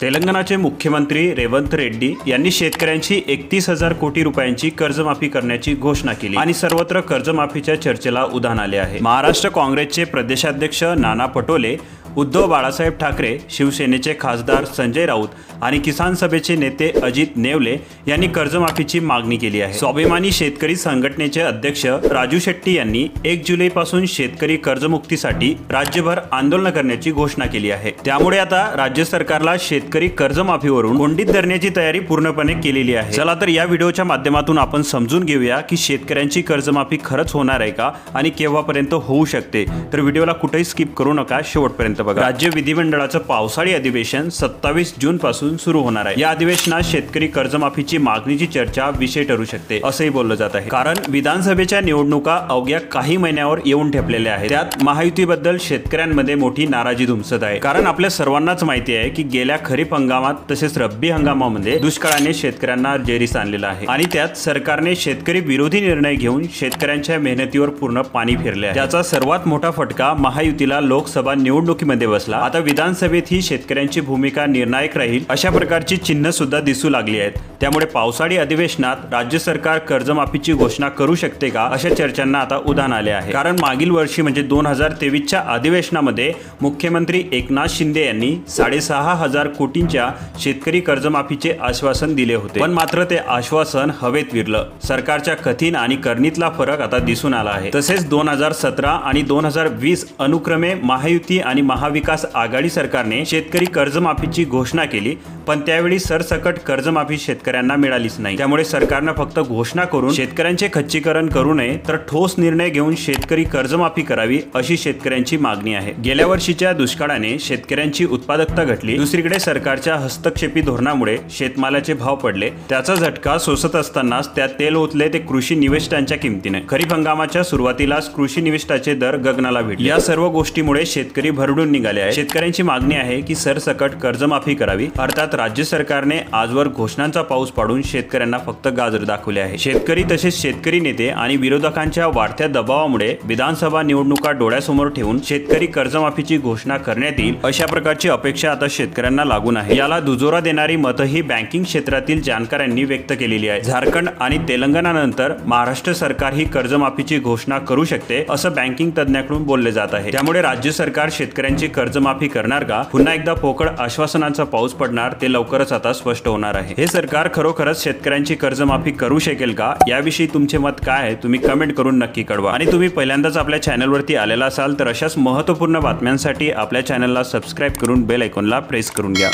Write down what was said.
तेलंगणाचे मुख्यमंत्री रेवंत रेड्डी यांनी शेतकऱ्यांची 31,000 कोटी रुपयांची कर्जमाफी करण्याची घोषणा केली आणि सर्वत्र कर्जमाफीच्या चर्चेला उधाण आले आहे। महाराष्ट्र काँग्रेसचे प्रदेशाध्यक्ष नाना पटोले, उद्धव बाळासाहेब ठाकरे, शिवसेनेचे खासदार संजय राऊत आणि किसान सभेचे नेते अजित नेवले यांनी कर्जमाफीची मागणी केली आहे। स्वाभिमानी शेतकरी संघटनेचे अध्यक्ष राजू शेट्टी यांनी 1 जुलैपासून शेतकरी कर्जमुक्तीसाठी राज्यभर आंदोलन करण्याची घोषणा केली आहे। त्यामुळे आता राज्य सरकारला शेतकरी कर्जमाफीवरून कोंडीत धरण्याची तयारी पूर्णपणे केलेली आहे। चला तर या व्हिडिओच्या माध्यमातून आपण समजून घेऊया की शेतकऱ्यांची कर्जमाफी खरंच होणार आहे का आणि केव्हापर्यंत होऊ शकते। तर व्हिडिओला कुठेही स्किप करू नका, शेवटपर्यंत बघा। राज्य विधिमंडळाचं पावसाळी अधिवेशन 27 जून पासून सुरू होणार आहे। या अधिवेशनात शेतकरी कर्जमाफीची मागणीची चर्चा विषय ठरू शकते असंही बोललं जात आहे, कारण विधानसभेच्या निवडणुका अवघ्या काही महिन्यावर येऊन ठेपलेल्या आहेत। त्यात महायुतीबद्दल शेतकऱ्यांमध्ये मोठी नाराजी धुमसत आहे, कारण आपल्या सर्वांनाच माहिती आहे की गेल्या खरीप हंगामात तसेच रब्बी हंगामामध्ये दुष्काळाने शेतकऱ्यांना जेरीस आणलेला आहे आणि त्यात सरकारने शेतकरी विरोधी निर्णय घेऊन शेतकऱ्यांच्या मेहनतीवर पूर्ण पाणी फिरले आहे। त्याचा सर्वात मोठा फटका महायुतीला लोकसभा निवडणुकीमध्ये बसला। आता विधानसभेत ही शेतकऱ्यांची भूमिका निर्णायक राहील अशा प्रकारची चिन्ह सुद्धा दिसू लागली आहेत। त्यामुळे पावसाळी अधिवेशनात राज्य सरकार कर्जमाफीची घोषणा करू शकते का अशा चर्चांना आता उधाण आले आहे, कारण मागील वर्षी म्हणजे 2023च्या अधिवेशनामध्ये मुख्यमंत्री एकनाथ शिंदे यांनी 6,500 कोटींच्या शेतकरी कर्जमाफीचे आश्वासन दिले होते, पण मात्र ते आश्वासन हवेत विरलं। सरकारच्या कथिन आणि करणीतला फरक आता दिसून आला आहे। तसेच 2017 आणि 2020 अनुक्रमे महायुती आणि महाविकास आघाडी सरकारने शेतकरी कर्जमाफीची घोषणा केली, पण त्यावेळी सरसकट कर्जमाफी शेतकऱ्यांना मिळालीच नाही। त्यामुळे सरकारने फक्त घोषणा करून शेतकऱ्यांचे खच्चीकरण करू नये, तर ठोस निर्णय घेऊन शेतकरी कर्जमाफी करावी अशी शेतकऱ्यांची मागणी आहे। गेल्या वर्षीच्या दुष्काळाने शेतकऱ्यांची उत्पादकता घटली, दुसरीकडे सरकारच्या हस्तक्षेपी धोरणामुळे शेतमालाचे भाव पडले। त्याचा झटका सोसत असतानाच त्यात तेल ओतले ते कृषी निविष्ठांच्या किमतीने। खरीप हंगामाच्या सुरुवातीलाच कृषी निविष्ठाचे दर गगनाला भिडले। या सर्व गोष्टीमुळे शेतकरी भरडून निघाले आहे। शेतकऱ्यांची मागणी आहे की सरसकट कर्जमाफी करावी, अर्थात राज्य सरकारने आजवर घोषणांचा पाऊस पाडून शेतकऱ्यांना फक्त गाजर दाखवले आहे। शेतकरी तसेच शेतकरी नेते आणि विरोधकांच्या वाढत्या दबावामुळे विधानसभा निवडणुका डोळ्यासमोर ठेवून शेतकरी कर्जमाफीची घोषणा करण्यात येईल अशा प्रकारची अपेक्षा आता शेतकऱ्यांना लागून आहे। याला दुजोरा देणारी मतही बँकिंग क्षेत्रातील जाणकारांनी व्यक्त केलेली आहे। झारखंड आणि तेलंगणानंतर महाराष्ट्र सरकार ही कर्जमाफीची घोषणा करू शकते असं बँकिंग तज्ज्ञांकडून बोलले जात आहे। त्यामुळे राज्य सरकार शेतकऱ्यांची कर्जमाफी करणार का, पुन्हा एकदा पोकळ आश्वासनांचा पाऊस पडणार, ते लवकरच आता स्पष्ट होणार आहे। हे सरकार खरोखरच शेतकऱ्यांची कर्जमाफी करू शकेल का, याविषयी तुमचे मत काय आहे तुम्ही कमेंट करून नक्की कळवा। आणि तुम्ही पहिल्यांदाच आपल्या चॅनलवरती आलेला असाल तर अशाच महत्त्वपूर्ण बातम्यांसाठी आपल्या चॅनलला सबस्क्राईब करून बेल आयकॉनला प्रेस करून घ्या।